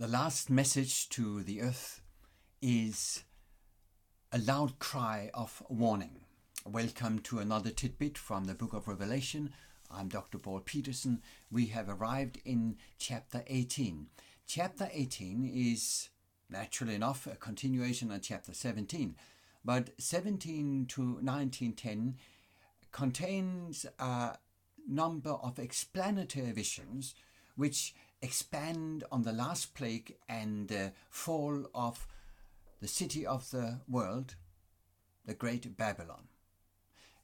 The last message to the earth is a loud cry of warning. Welcome to another tidbit from the book of Revelation. I'm Dr. Petersen. We have arrived in chapter 18. Chapter 18 is, naturally enough, a continuation of chapter 17. But 17 to 19:10 contains a number of explanatory visions which expand on the last plague and the fall of the city of the world, the great Babylon.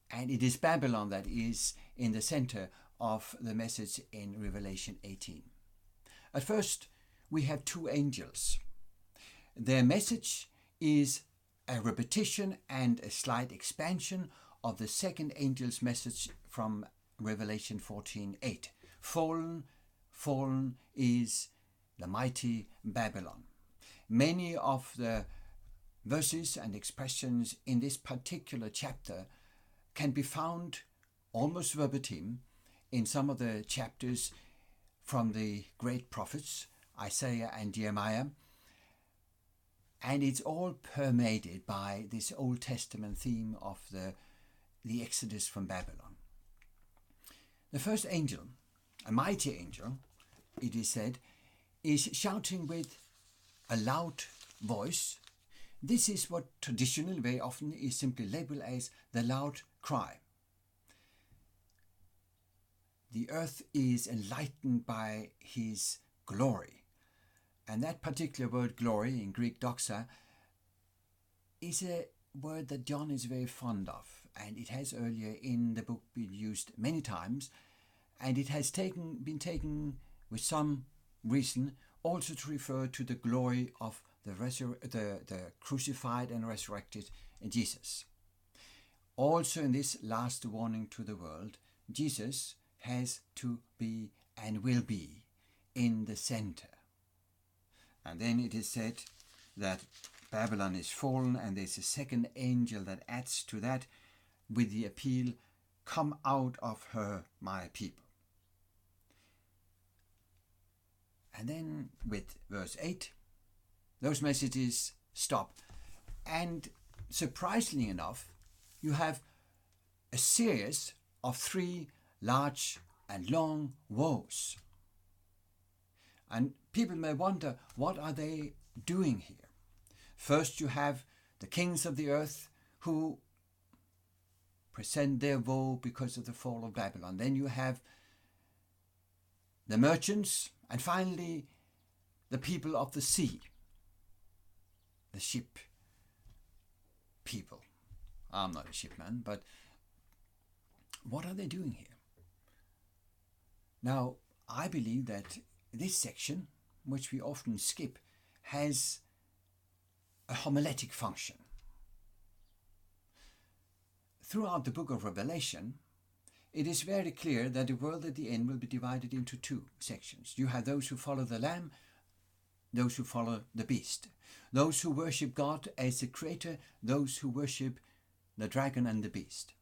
And it is Babylon that is in the center of the message in Revelation 18. At first, we have two angels. Their message is a repetition and a slight expansion of the second angel's message from Revelation 14:8. Fallen is the mighty Babylon. Many of the verses and expressions in this particular chapter can be found almost verbatim in some of the chapters from the great prophets, Isaiah and Jeremiah, and it's all permeated by this Old Testament theme of the Exodus from Babylon. The first angel, a mighty angel, it is said, is shouting with a loud voice. This is what traditionally very often is simply labeled as the loud cry. The earth is enlightened by his glory. And that particular word glory, in Greek doxa, is a word that John is very fond of. And it has earlier in the book been used many times. And it has been taken with some reason also to refer to the glory of the crucified and resurrected Jesus. Also in this last warning to the world, Jesus has to be and will be in the center. And then it is said that Babylon is fallen, and there's a second angel that adds to that with the appeal, "Come out of her, my people." And then with verse 8, those messages stop. And surprisingly enough, you have a series of 3 large and long woes. And people may wonder, what are they doing here? First, you have the kings of the earth who present their woe because of the fall of Babylon. Then you have the merchants, and finally the people of the sea, the ship people. I'm not a shipman, but what are they doing here? Now, I believe that this section, which we often skip, has a homiletic function. Throughout the book of Revelation, it is very clear that the world at the end will be divided into 2 sections. You have those who follow the Lamb, those who follow the beast. Those who worship God as the creator, those who worship the dragon and the beast.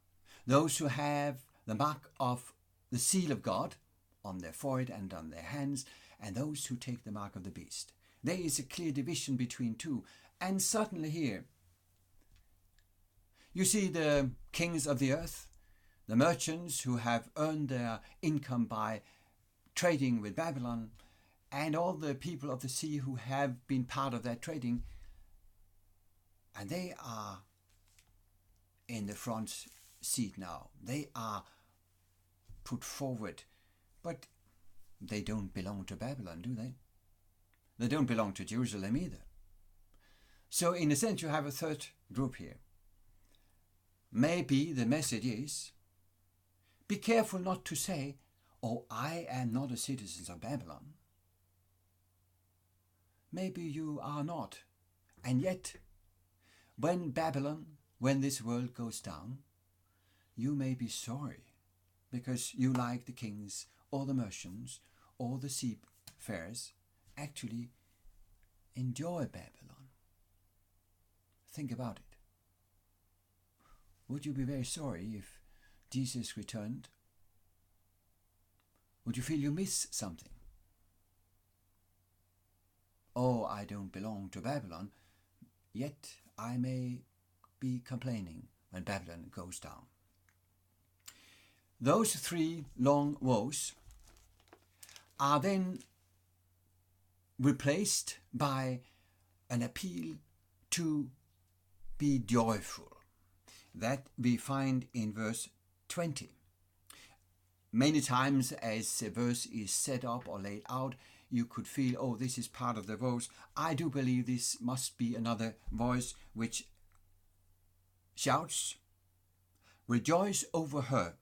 Those who have the mark of the seal of God on their forehead and on their hands, and those who take the mark of the beast. There is a clear division between 2. And certainly here, you see the kings of the earth, the merchants who have earned their income by trading with Babylon, and all the people of the sea who have been part of that trading, and they are in the front seat now. They are put forward, but they don't belong to Babylon, do they? They don't belong to Jerusalem either. So in a sense, you have a third group here. Maybe the message is, be careful not to say, "Oh, I am not a citizen of Babylon." Maybe you are not. And yet, when this world goes down, you may be sorry because you, like the kings or the merchants or the seafarers, actually enjoy Babylon. Think about it. Would you be very sorry if Jesus returned? Would you feel you miss something? oh, I don't belong to Babylon, yet I may be complaining when Babylon goes down. Those three long woes are then replaced by an appeal to be joyful that we find in verse 20. Many times as a verse is set up or laid out, you could feel, oh, this is part of the voice. I do believe this must be another voice which shouts, rejoice over her,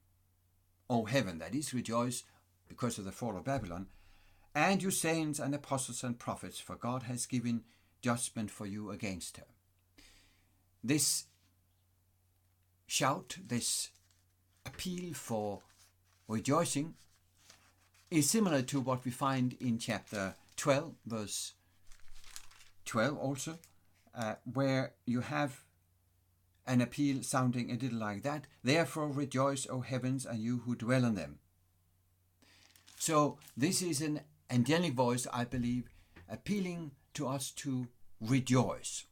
O heaven, that is, rejoice because of the fall of Babylon, and you saints and apostles and prophets, for God has given judgment for you against her. This shout, this appeal for rejoicing, is similar to what we find in chapter 12, verse 12 also, where you have an appeal sounding a little like that. Therefore rejoice, O heavens, and you who dwell in them. So this is an angelic voice, I believe, appealing to us to rejoice.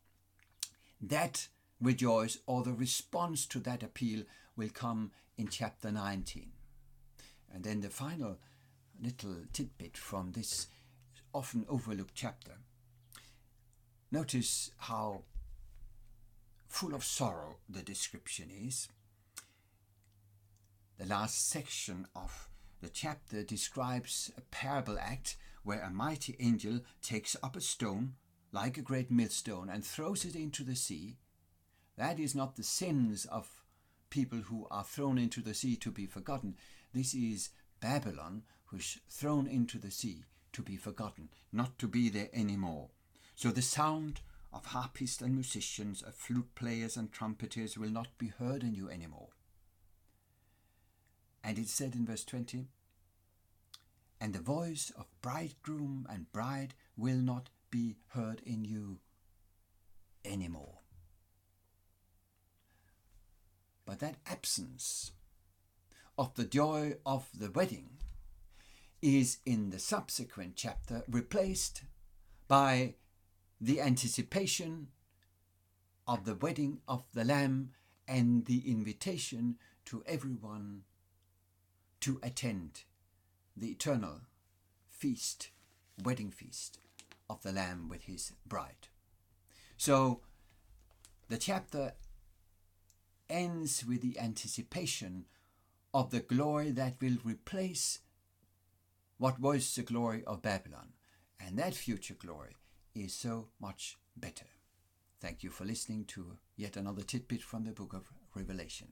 That rejoice, or the response to that appeal, will come in chapter 19. And then the final little tidbit from this often overlooked chapter. Notice how full of sorrow the description is. The last section of the chapter describes a parable act where a mighty angel takes up a stone, like a great millstone, and throws it into the sea. That is not the sins of people who are thrown into the sea to be forgotten. This is Babylon, who is thrown into the sea to be forgotten, not to be there anymore. So the sound of harpists and musicians, of flute players and trumpeters will not be heard in you anymore. And it said in verse 20, and the voice of bridegroom and bride will not be heard in you anymore. But that absence of the joy of the wedding is in the subsequent chapter replaced by the anticipation of the wedding of the Lamb and the invitation to everyone to attend the eternal feast, wedding feast of the Lamb with his bride. So the chapter ends with the anticipation of the glory that will replace what was the glory of Babylon. And that future glory is so much better. Thank you for listening to yet another tidbit from the book of Revelation.